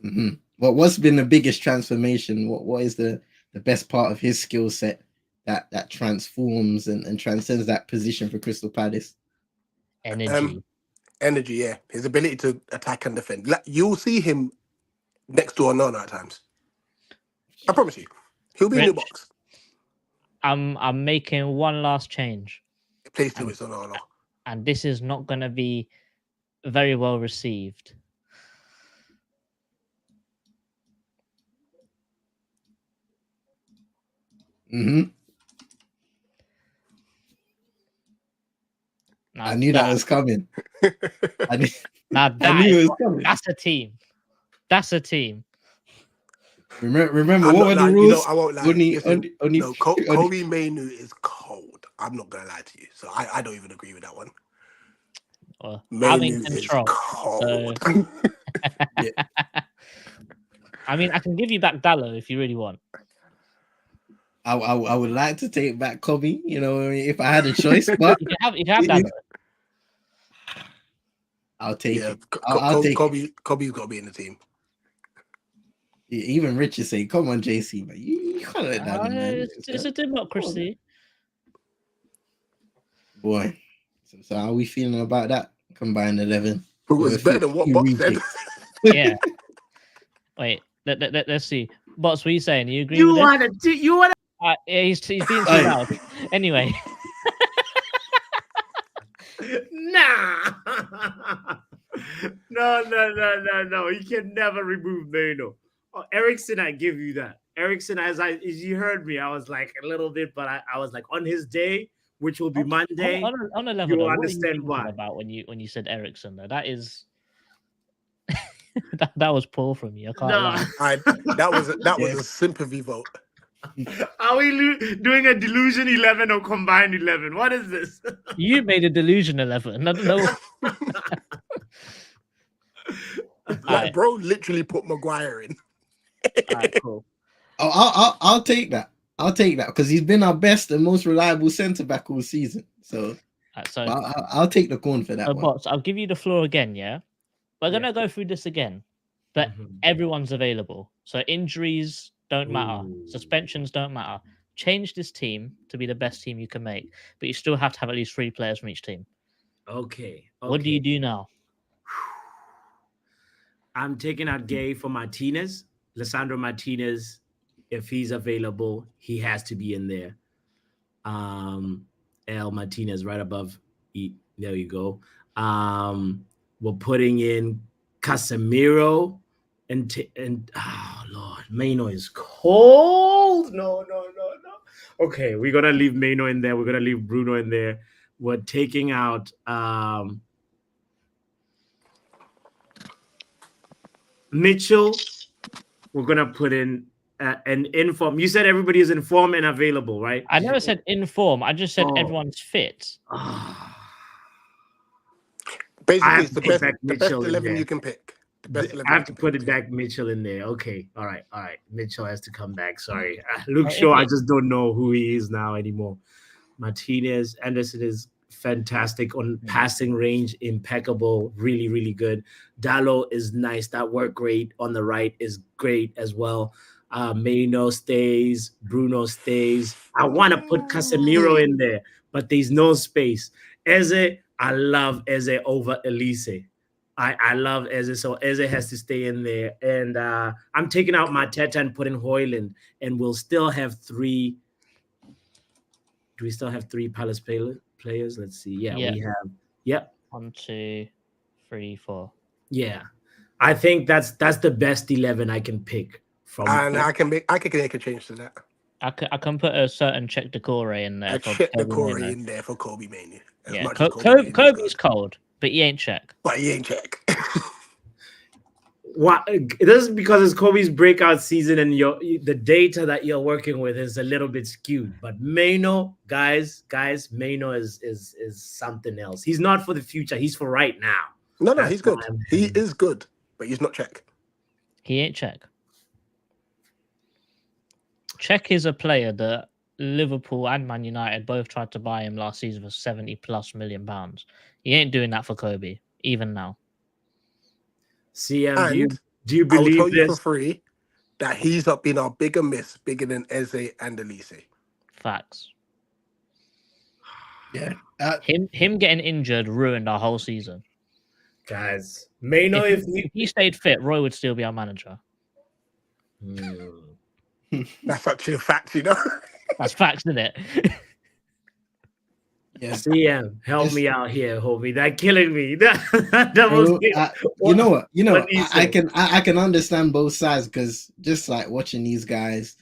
Mm-hmm. What's been the biggest transformation? What is the best part of his skill set that transforms and transcends that position for Crystal Palace? Energy. Energy, yeah. His ability to attack and defend. You'll see him next to Onana at times. I promise you. He'll be in your Rich. box. I'm making one last change, Please do it, Onana. and this is not going to be very well received. Mm-hmm. Now, I knew that was coming. I knew, Now I knew it was coming. that's a team. That's a team. Remember I'm what not were the lying, rules? I won't lie. Only, Listen, only, no, Kobe Mainu is cold. I'm not going to lie to you. So I don't even agree with that one. Well, I'm in Mainu is control. cold. I mean, I can give you back Dallo if you really want. I would like to take back Kobe, if I had a choice, but You can have Dallo. I'll take Yeah, it. I'll take it. Kobe's got to be in the team. Even Richard say, "Come on, JC, man, you can't let that in, man." It's a democracy. Boy. So how are we feeling about that combined 11? It was better than what Box said. Yeah. Wait. Let's see. Bots, what are you saying? You agree You with want to? You want it? Yeah, he's being too Aye. loud. Anyway. to? Nah. No. You can never remove Maino. Oh, Ericsson, I give you that. Ericsson, as you heard me, I was like a little bit, but I was like on his day, which will be Monday. On a level, you though, will what are understand thinking why. about when you said Ericsson, though? That is that was poor from you. I can't lie. That was a sympathy vote. Are we doing a delusion 11 or combined 11? What is this? You made a delusion 11. I don't know. Alright. Bro literally put Maguire in. Alright, cool. I'll take that. I'll take that because he's been our best and most reliable centre back all season. So Alright, so I'll take the corn for that one. Bots, I'll give you the floor again, yeah? We're gonna go through this again. but Mhm. everyone's available. So injuries don't matter, Ooh. suspensions don't matter. Change this team to be the best team you can make, but you still have to have at least 3 players from each team. Okay. What do you Okay. do now? I'm taking out Gay for Martinez. Lissandro Martinez, if he's available, he has to be in there. El Martinez right above. There you go. We're putting in Casemiro and oh Lord, Maino is cold. No. Okay, we're gonna leave Maino in there. We're gonna leave Bruno in there. We're taking out Mitchell. We're gonna put in an inform. You said everybody is informed and available, right? I never said in form. I just said Oh. everyone's fit. I Basically, have it's to the put best, back the best Mitchell in 11 there. you can pick. The best 11 I you have to can put pick. it back Mitchell in there. Okay. All right. Mitchell has to come back. Sorry. Luke Shaw, I it- just don't know who he is now anymore. Martinez, Anderson is fantastic on passing range, impeccable, really, really good. Dallo is nice. That work rate on the right is great as well. Maino stays, Bruno stays. I want to put Casemiro in there, but there's no space. Eze, I love Eze over Elise. I love Eze, so Eze has to stay in there. And I'm taking out Mateta and putting Hoyland, and we'll still have 3. Do we still have 3 Palace players? Let's see. Yeah, Yeah. we have. Yep. 1, 2, 3, 4. Yeah. I think that's the best 11 I can pick from. And I can make a change to that. I can put a certain check Decore in there. I for check the Kobe core Mainoo. in there for Kobe Mainoo. As Yeah, much as Kobe Mainoo is Kobe's good. cold, but he ain't check. But he ain't check. What this is because it's Kobe's breakout season, and the data that you're working with is a little bit skewed. But Maino, guys, Maino is something else. He's not for the future. He's for right now. No, That's he's good. why I'm He saying. is good, but he's not check. He ain't check. Check is a player that Liverpool and Man United both tried to buy him last season for 70+ million pounds. He ain't doing that for Kobe, even now. CM, And do you I will believe tell you for this? free that he's up been our bigger miss, bigger than Eze and Elise. Facts. Yeah. Him getting injured ruined our whole season. Guys, Maino, If he stayed fit, Roy would still be our manager. That's actually a fact, you know. That's facts, isn't it? Yes. CM, help Yes. me out here, homie. That killing me. That Bro, was you know what? what do you I say? can understand both sides because just like watching these guys,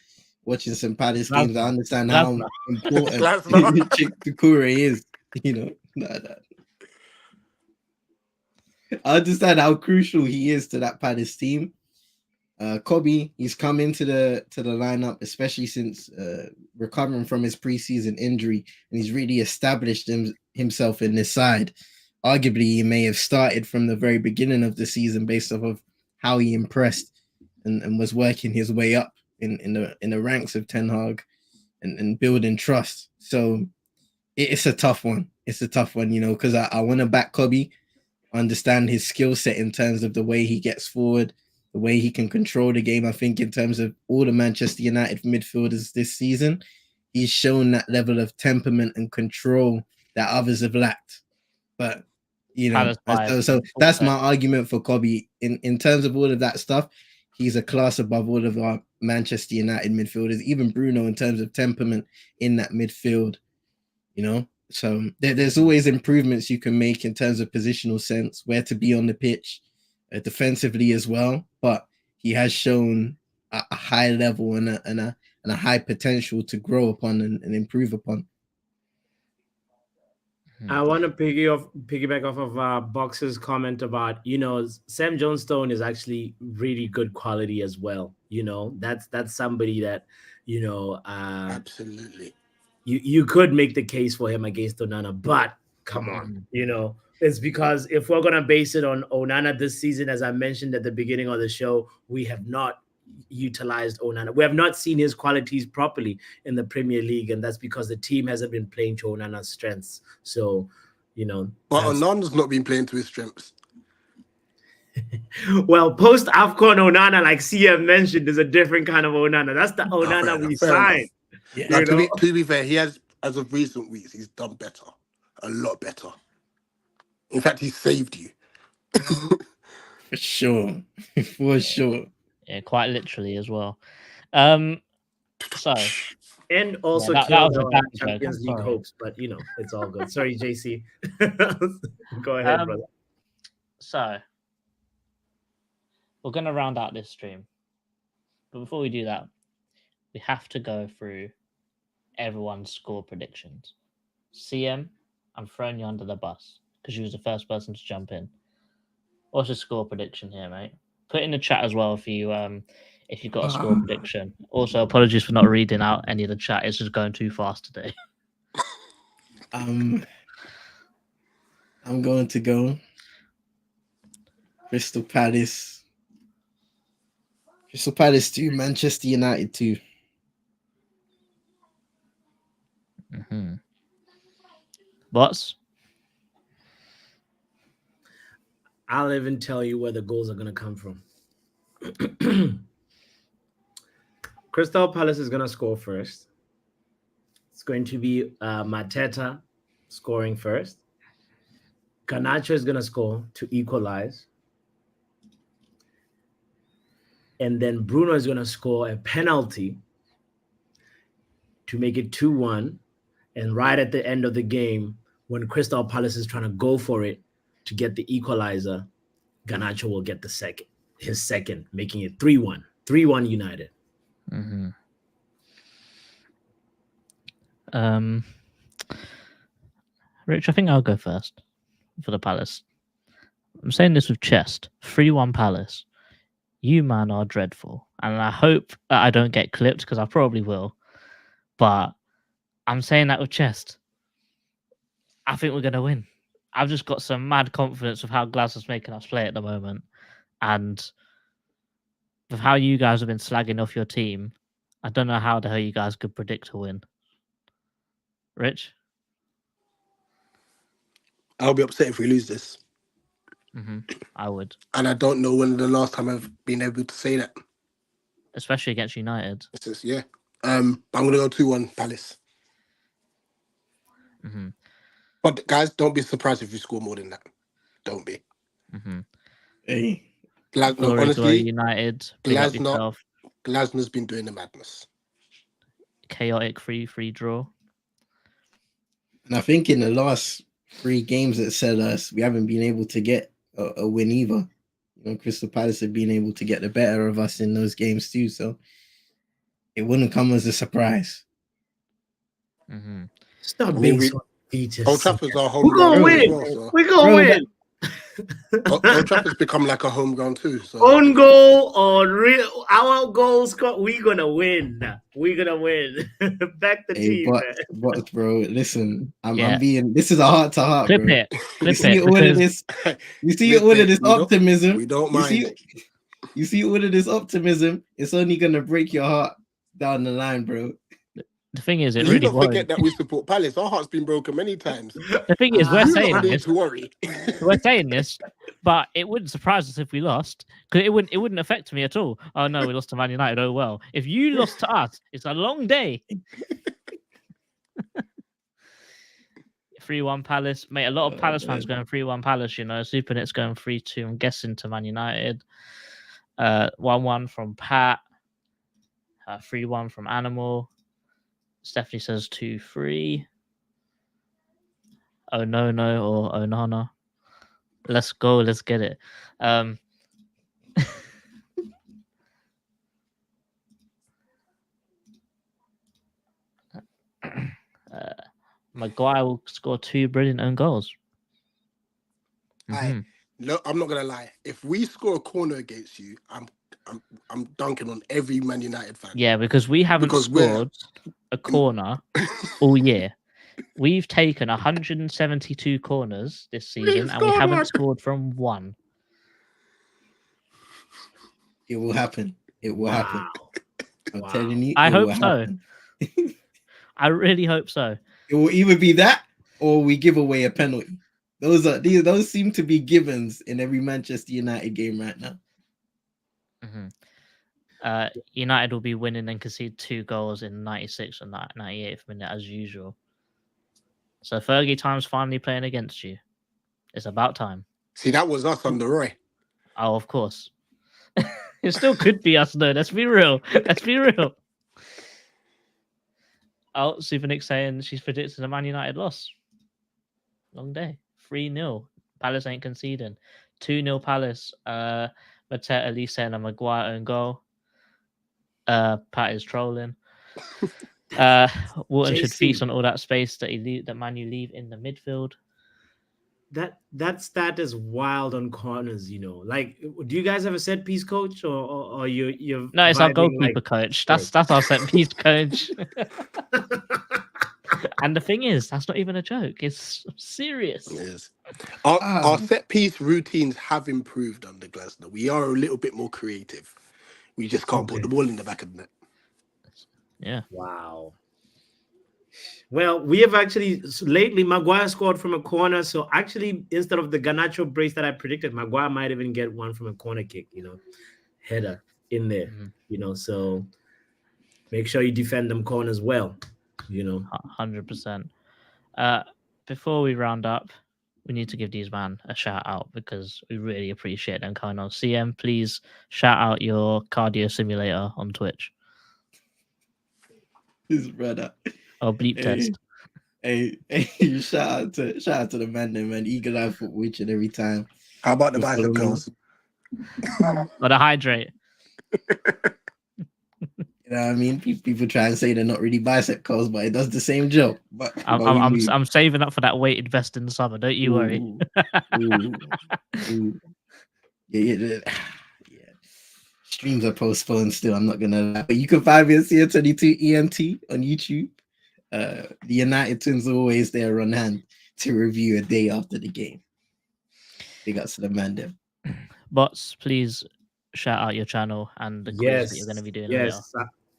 watching some Palace games, I understand how important Glasner. Chick Decore is. You know, I understand how crucial he is to that Palace team. Kobe, he's come into the lineup, especially since recovering from his preseason injury, and he's really established himself in this side. Arguably, he may have started from the very beginning of the season based off of how he impressed and was working his way up in the ranks of Ten Hag and building trust. So it's a tough one. It's a tough one, you know, because I want to back Kobe, understand his skill set in terms of the way he gets forward, the way he can control the game. I think in terms of all the Manchester United midfielders this season, he's shown that level of temperament and control that others have lacked. But, you know, so that's my argument for Kobe. In terms of all of that stuff, he's a class above all of our Manchester United midfielders, even Bruno in terms of temperament in that midfield, you know? So there's always improvements you can make in terms of positional sense, where to be on the pitch, defensively as well, but he has shown a high level and a high potential to grow upon and improve upon. I want to piggyback off of Box's comment about, you know, Sam Johnstone is actually really good quality as well. You know, that's somebody that, you know, Absolutely. You could make the case for him against Onana, but come on, you know, it's because if we're going to base it on Onana this season, as I mentioned at the beginning of the show, we have not utilized Onana. We have not seen his qualities properly in the Premier League, and that's because the team hasn't been playing to Onana's strengths. So, you know. But Onana's not been playing to his strengths. Well, post AFCON Onana, like CM mentioned, is a different kind of Onana. That's the Oh, fair Onana we enough, fair enough. signed. Yeah. Now, You know? to be fair, he has, as of recent weeks, he's done better. A lot better. In fact, he saved you. For sure. For sure. Yeah, quite literally as well. So And also that killed was a our bad joke. Champions I'm League sorry. hopes, but you know, it's all good. Sorry, JC. Go ahead, Um, brother. So we're gonna round out this stream, but before we do that, we have to go through everyone's score predictions. CM, I'm throwing you under the bus because you was the first person to jump in. What's your score prediction here, mate? Put in the chat as well if you got a score prediction. Also, apologies for not reading out any of the chat. It's just going too fast today. I'm going to go Crystal Palace 2, Manchester United 2. Mm-hmm. Bots? I'll even tell you where the goals are going to come from. Crystal Palace is going to score first. It's going to be Mateta scoring first. Garnacho is going to score to equalize. And then Bruno is going to score a penalty to make it 2-1. And right at the end of the game, when Crystal Palace is trying to go for it to get the equalizer, Garnacho will get his second, making it 3-1. 3-1 United. Mm-hmm. Rich, I think I'll go first for the Palace. I'm saying this with chest. 3-1 Palace. You, man, are dreadful. And I hope that I don't get clipped because I probably will. But I'm saying that with chest. I think we're going to win. I've just got some mad confidence of how Glasgow's making us play at the moment. And with how you guys have been slagging off your team, I don't know how the hell you guys could predict a win. Rich? I'll be upset if we lose this. Mm-hmm. I would. And I don't know when the last time I've been able to say that. Especially against United. It's just, yeah. I'm going to go 2-1 Palace. Mm-hmm. But guys, don't be surprised if you score more than that. Don't be. Mm-hmm. Hey. No, Glory, honestly, United. Big up yourself. Glasnow's been doing the madness. Chaotic free draw. And I think in the last 3 games that said us, we haven't been able to get a win either. You know, Crystal Palace have been able to get the better of us in those games too. So it wouldn't come as a surprise. Mm-hmm. Stop I being mean, so defeatist. Old Trafford's our home We're going to ground win. as well, so. We're going to win. Old Trafford's become like a home ground too. So Own goal or real our goal score, we're gonna win. We're gonna win. Back the Hey, team. but bro, listen, I'm Yeah. being. This is a heart to heart, Clip bro. it. You Clip see it. all of Because this. You see Clip all it. of this optimism. we don't You mind. you see all of this optimism. It's only gonna break your heart down the line, bro. the thing is, it You really don't won't. forget that we support Palace. Our heart's been broken many times. The thing is, we're You saying don't need this. to worry. We're saying this, but it wouldn't surprise us if we lost because it wouldn't affect me at all. Oh no, we lost to Man United. Oh well. If you lost to us, it's a long day. 3-1 Palace, mate. A lot of Palace fans going 3-1 Palace. You know, Supernet's going 3-2. I'm guessing to Man United. 1-1 from Pat. 3-1 from Animal. Stephanie says 2-3. Oh no or oh nana. Let's go. Let's get it. Maguire will score 2 brilliant own goals. Aye. No, I'm not gonna lie. If we score a corner against you, I'm dunking on every Man United fan. Yeah, because we haven't Because we're- scored a corner all year. We've taken 172 corners this season, and we scored haven't one. scored from one. It will happen. It will happen. I'm Wow. telling you. I it hope will so. happen. I really hope so. It will either be that or we give away a penalty. Those seem to be givens in every Manchester United game right now. United will be winning and concede 2 goals in 96th and 98th minute as usual. So Fergie time's finally playing against you. It's about time. See, that was us under Roy. Oh, of course. It still could be us though. Let's be real. Let's be real. Oh, Super Nick saying she's predicting a Man United loss. Long day. 3-0. Palace ain't conceding. 2-0 Palace. Mateta at least saying a Maguire own goal. Pat is trolling. Wharton should JC. feast on all that space that Man U leave in the midfield. That stat is wild on corners, you know. Like, do you guys have a set piece coach or you're No, it's our vibing goalkeeper like- coach. That's our set piece coach. And the thing is, that's not even a joke. It's serious. It is. Our set piece routines have improved under Glasner. We are a little bit more creative. We just can't put Okay. the ball in the back of the net. Yeah. Wow. Well, we have actually lately Maguire scored from a corner. So actually, instead of the Garnacho brace that I predicted, Maguire might even get one from a corner kick, you know, header in there, you know. So make sure you defend them corners well, you know. 100%. Before we round up, we need to give these man a shout out because we really appreciate them coming on. CM, please shout out your cardio simulator on Twitch His brother. or bleep test. Hey, shout out to the man there, man. Eagle Eye Football each and every time. How about the You bicep follow me? curls? Or the hydrate. You know what I mean? People try and say they're not really bicep curls, but it does the same job. But I'm saving up for that weight invest in the summer. Don't you worry. Ooh. Yeah. Streams are postponed still. I'm not gonna lie. But you can find me at CM22 ENT on YouTube. The United Twins are always there on hand to review a day after the game. Big ups to the man there. Bots, please shout out your channel and the quiz that you're going to be doing later. Yes.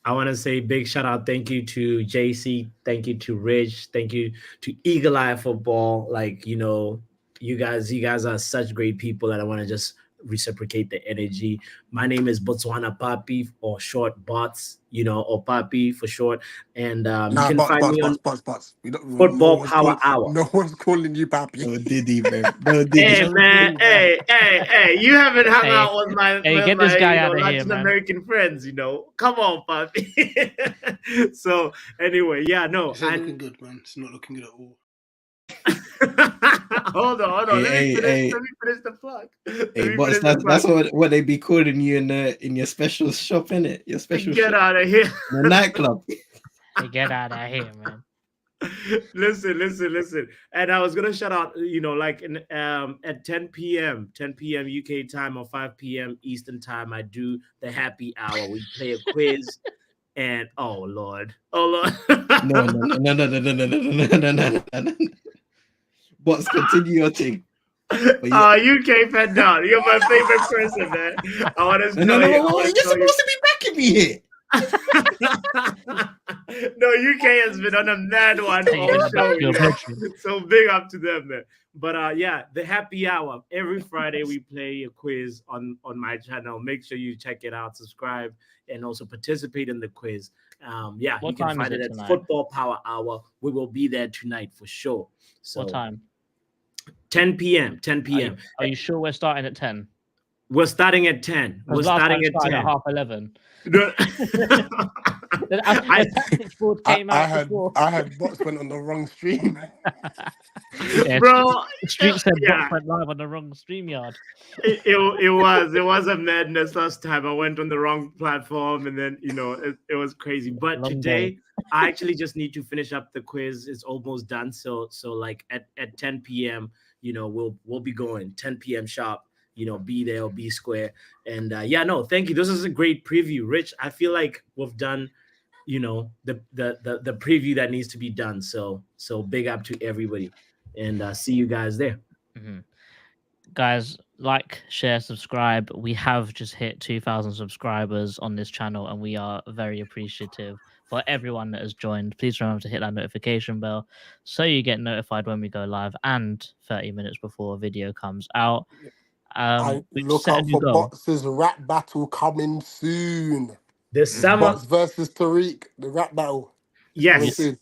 I want to say big shout out. Thank you to JC. Thank you to Rich. Thank you to Eagle Eye Football. Like, you know, you guys are such great people that I want to just reciprocate the energy. My name is Botswana Papi, or short Bots, you know, or Papi for short. And you can find me on Bots. Football Power Hour. No one's calling you Papi. No Diddy, man. No Diddy. Hey man, hey! You haven't hung Hey, out with my, get this guy out of here, Latin man. American friends, you know. Come on, Papi. So anyway, yeah, no, It's not and looking good, man. It's not looking good at all. hold on. Hey, Let hey. me finish the plug. Hey, boss, that's what they be calling you in your special shop, innit? Your special Get shop, out of here. the nightclub. Hey, get out of here, man. Listen. And I was gonna shout out, you know, like at 10 p.m. UK time or 5 p.m. Eastern time, I do the happy hour. We play a quiz, and oh lord. No. Boss, continue your thing. Oh, UK fan down. You're my favorite person, man. I want to No, tell you. you're supposed to be backing me here. No, UK has been on a mad one Hey, all you're gonna show, back you your know? bedroom. So big up to them, man. But yeah, the happy hour. Every Friday we play a quiz on my channel. Make sure you check it out, subscribe, and also participate in the quiz. Yeah, What you can time is find it it at tonight? Football Power Hour. We will be there tonight for sure. So What time? 10 p.m. 10 p.m. Are you sure we're starting at 10? We're starting at 10. We're Because last starting time at started 10. half 11. No. The I- tactics board came out before. I had bots went on the wrong stream. Yeah, Bro, Street said yeah. Box went live on the wrong StreamYard. it was a madness last time. I went on the wrong platform, and then it was crazy. But Long today I actually just need to finish up the quiz. It's almost done. So like at 10 p.m. We'll be going 10 p.m. sharp. Be there or be square. And thank you. This is a great preview, Rich. I feel like we've done the preview that needs to be done. So big up to everybody, and see you guys there. Mm-hmm. Guys, like, share, subscribe. We have just hit 2,000 subscribers on this channel, and we are very appreciative for everyone that has joined. Please remember to hit that notification bell so you get notified when we go live and 30 minutes before a video comes out. And We've look set a out new for goal. Box's rap battle coming soon. This summer, Box versus Tariq, the rap battle. Coming yes, soon.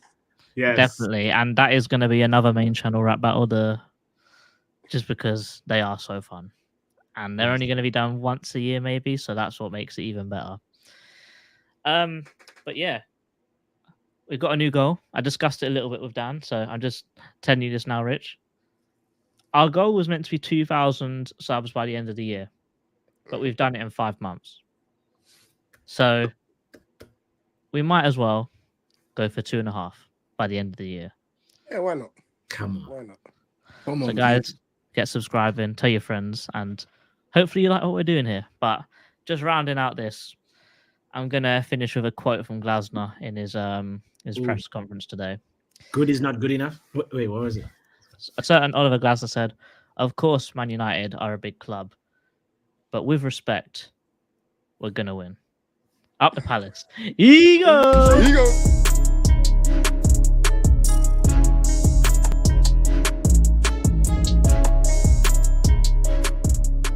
yes, Definitely, and that is going to be another main channel rap battle. Just because they are so fun, and they're only going to be done once a year, maybe. So that's what makes it even better. But yeah, we've got a new goal. I discussed it a little bit with Dan, so I'm just telling you this now, Rich. Our goal was meant to be 2,000 subs by the end of the year, but we've done it in 5 months. So we might as well go for 2.5 by the end of the year. Yeah, why not? come on. Why not? Come So on, guys, get subscribing, tell your friends, and hopefully you like what we're doing here. But just rounding out this, I'm gonna finish with a quote from Glasner in his Ooh. press conference today. Good is not good enough. Wait, what was it? A certain Oliver Glasner said, "Of course, Man United are a big club, but with respect, we're gonna win. Up the Palace. Ego!" Here you go.